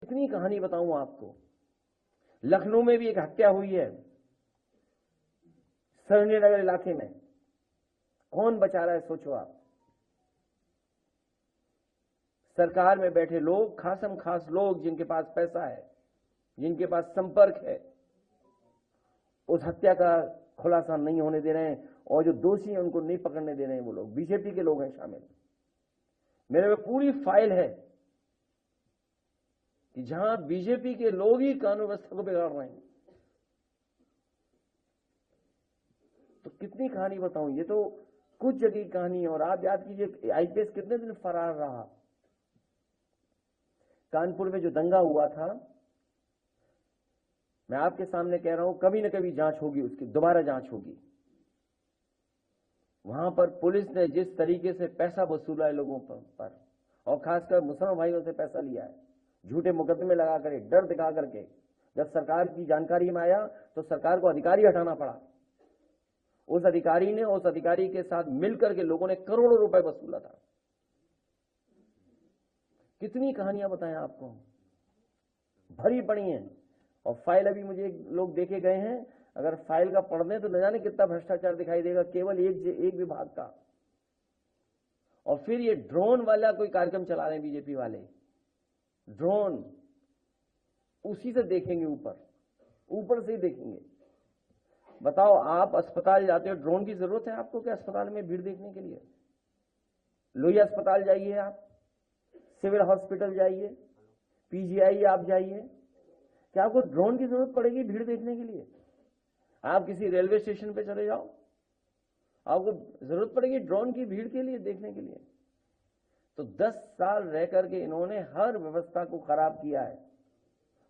कितनी कहानी बताऊं आपको। लखनऊ में भी एक हत्या हुई है, सरणी नगर इलाके में। कौन बचा रहा है सोचो आप। सरकार में बैठे लोग, खासम खास लोग जिनके पास पैसा है, जिनके पास संपर्क है, उस हत्या का खुलासा नहीं होने दे रहे हैं, और जो दोषी हैं उनको नहीं पकड़ने दे रहे हैं। वो लोग बीजेपी के लोग हैं शामिल। मेरे में पूरी फाइल है कि जहां बीजेपी के लोग ही कानून व्यवस्था को बिगाड़ रहे हैं। तो कितनी कहानी बताऊं। ये तो कुछ जगह की कहानी है। और आप याद कीजिए, आईपीएस कितने दिन फरार रहा। कानपुर में जो दंगा हुआ था, मैं आपके सामने कह रहा हूं, कभी न कभी जांच होगी, उसकी दोबारा जांच होगी। वहां पर पुलिस ने जिस तरीके से पैसा वसूला है लोगों पर, और खासकर मुसलमान भाइयों से पैसा लिया है, झूठे मुकदमे लगा करके, डर दिखा करके। जब सरकार की जानकारी में आया तो सरकार को अधिकारी हटाना पड़ा। उस अधिकारी ने, उस अधिकारी के साथ मिलकर के लोगों ने करोड़ों रुपए वसूला था। कितनी कहानियां बताएं आपको, भरी पड़ी हैं। और फाइल अभी मुझे लोग देके गए हैं, अगर फाइल का पढ़ दें तो न जाने कितना भ्रष्टाचार दिखाई देगा, केवल एक विभाग का। और फिर ये ड्रोन वाला कोई कार्यक्रम चला रहे हैं बीजेपी वाले। ड्रोन उसी से देखेंगे, ऊपर से ही देखेंगे। बताओ, आप अस्पताल जाते हो, ड्रोन की जरूरत है आपको क्या अस्पताल में भीड़ देखने के लिए? लोहिया अस्पताल जाइए, आप सिविल हॉस्पिटल जाइए, पीजीआई आप जाइए, क्या आपको ड्रोन की जरूरत पड़ेगी भीड़ देखने के लिए? आप किसी रेलवे स्टेशन पे चले जाओ, आपको जरूरत पड़ेगी ड्रोन की भीड़ के लिए, देखने के लिए? तो 10 साल रह करके इन्होंने हर व्यवस्था को खराब किया है।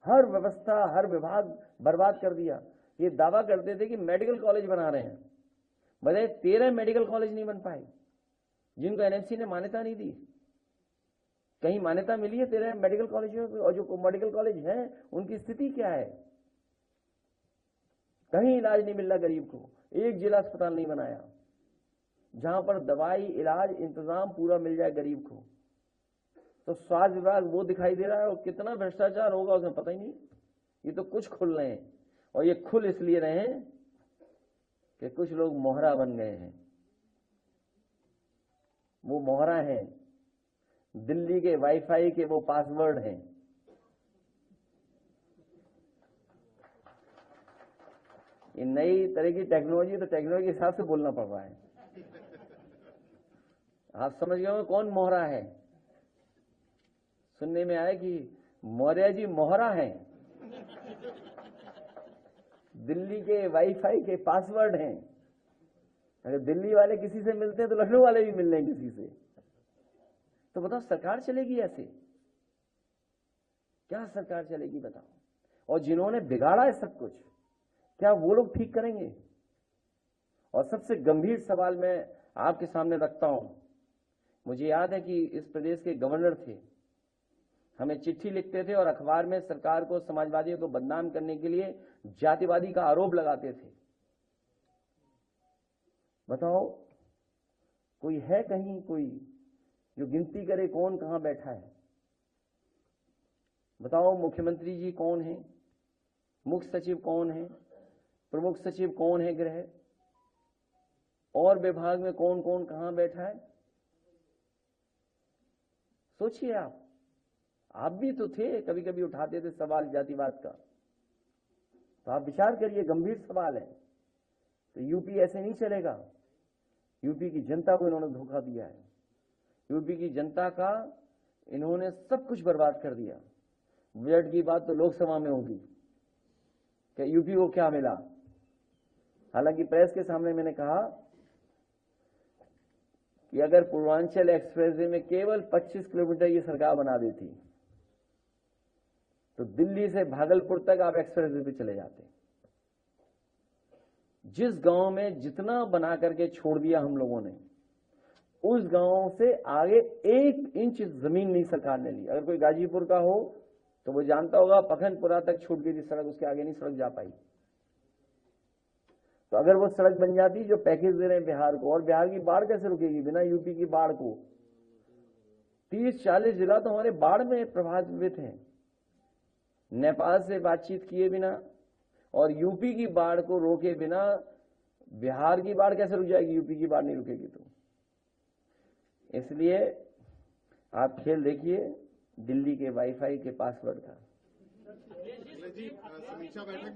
हर व्यवस्था, हर विभाग बर्बाद कर दिया। ये दावा करते थे कि मेडिकल कॉलेज बना रहे हैं, भले 13 मेडिकल कॉलेज नहीं बन पाए, जिनको एनएमसी ने मान्यता नहीं दी। कहीं मान्यता मिली है 13 मेडिकल कॉलेजों को? और जो मेडिकल कॉलेज हैं उनकी स्थिति क्या है? कहीं इलाज नहीं मिल रहा गरीब को। एक जिला अस्पताल नहीं बनाया जहां पर दवाई, इलाज, इंतजाम पूरा मिल जाए गरीब को। तो स्वास्थ्य विभाग वो दिखाई दे रहा है, और कितना भ्रष्टाचार होगा उसमें पता ही नहीं। ये तो कुछ खुल रहे हैं, और ये खुल इसलिए रहे हैं कि कुछ लोग मोहरा बन गए हैं। वो मोहरा हैं, दिल्ली के वाईफाई के वो पासवर्ड हैं। ये नई तरह की टेक्नोलॉजी, तो टेक्नोलॉजी के हिसाब से बोलना पड़ रहा है। आप समझ गए हो कौन मोहरा है? सुनने में आया कि मौर्य जी मोहरा हैं, दिल्ली के वाईफाई के पासवर्ड हैं। अगर दिल्ली वाले किसी से मिलते हैं तो लखनऊ वाले भी मिल रहे हैं किसी से। तो बताओ, सरकार चलेगी ऐसे? क्या सरकार चलेगी बताओ? और जिन्होंने बिगाड़ा है सब कुछ, क्या वो लोग ठीक करेंगे? और सबसे गंभीर सवाल मैं आपके सामने रखता हूं। मुझे याद है कि इस प्रदेश के गवर्नर थे, हमें चिट्ठी लिखते थे और अखबार में सरकार को, समाजवादियों को बदनाम करने के लिए जातिवादी का आरोप लगाते थे। बताओ, कोई है कहीं कोई जो गिनती करे कौन कहां बैठा है? बताओ, मुख्यमंत्री जी कौन है, मुख्य सचिव कौन है, प्रमुख सचिव कौन है गृह, और विभाग में कौन कौन कहां बैठा है? सोचिए आप भी तो थे, कभी कभी उठाते थे सवाल जातिवाद का। तो आप विचार करिए, गंभीर सवाल है। तो यूपी ऐसे नहीं चलेगा। यूपी की जनता को इन्होंने धोखा दिया है। यूपी की जनता का इन्होंने सब कुछ बर्बाद कर दिया। बजट की बात तो लोकसभा में होगी कि यूपी को क्या मिला। हालांकि प्रेस के सामने मैंने कहा कि अगर पूर्वांचल एक्सप्रेसवे में केवल 25 किलोमीटर ये सरकार बना देती तो दिल्ली से भागलपुर तक आप एक्सप्रेसवे पे चले जाते। जिस गांव में जितना बना करके छोड़ दिया हम लोगों ने, उस गांव से आगे 1 इंच जमीन नहीं सरकार ने ली। अगर कोई गाजीपुर का हो तो वो जानता होगा, पखनपुरा तक छूट गई थी सड़क, उसके आगे नहीं सड़क जा पाई। तो अगर वो सड़क बन जाती, जो पैकेज दे रहे हैं बिहार को, और बिहार की बाढ़ कैसे रुकेगी बिना यूपी की बाढ़ को? 30-40 जिला तो हमारे बाढ़ में प्रभावित हैं। नेपाल से बातचीत किए बिना और यूपी की बाढ़ को रोके बिना बिहार की बाढ़ कैसे रुक जाएगी? यूपी की बाढ़ नहीं रुकेगी तो। इसलिए आप खेल देखिए दिल्ली के वाईफाई के पासवर्ड का। समीक्षा बैठक